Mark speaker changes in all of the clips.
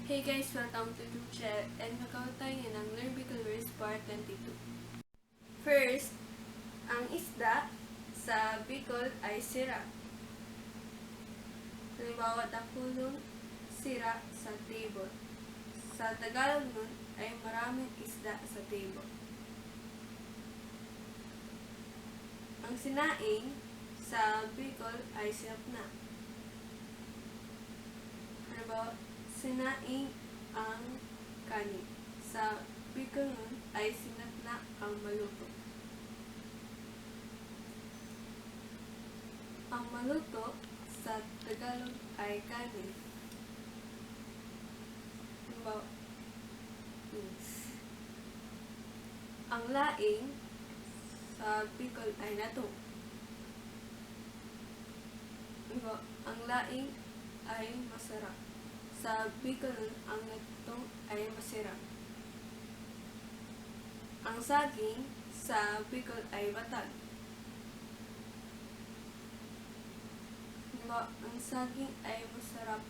Speaker 1: Hey guys, welcome to YouTube channel and magkakaroon tayo ngayon ng Learn Bicol Words Part 22. First, ang isda sa Bicol ay sira. Halimbawa, takulong sira sa table. Sa Tagalog nun ay maraming isda sa table. Ang sinaing sa Bicol ay sinap na. Halimbawa, sinaing ang kanin. Sa Bicol nun ay sinap na ang maluto. Ang maluto sa Tagalog ay kanin. Halimbawa, ang laing sa Bicol ay nato. Halimbawa, ang laing ay masarap. Sa Bicol, ang natong ay masarap. Ang saging sa Bicol ay batag. Diba, ang saging ay masarap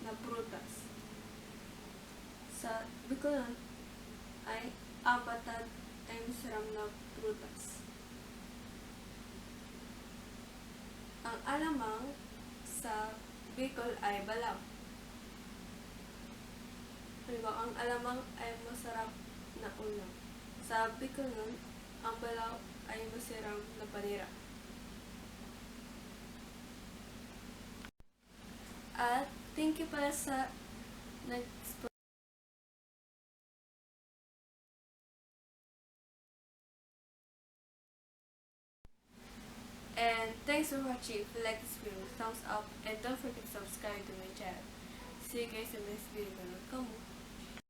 Speaker 1: na prutas. Sa Bicol ay batag ay masarap na prutas. Ang alamang sa Bicol ay balaw. Halimbawa, ang alamang ay masarap na ulam. Sa Bicol nun, ang balaw ay masarap na panira. At thank you pala sa And thanks for watching. If you like this video, thumbs up and don't forget to subscribe to my channel. See you guys in the next video. Welcome.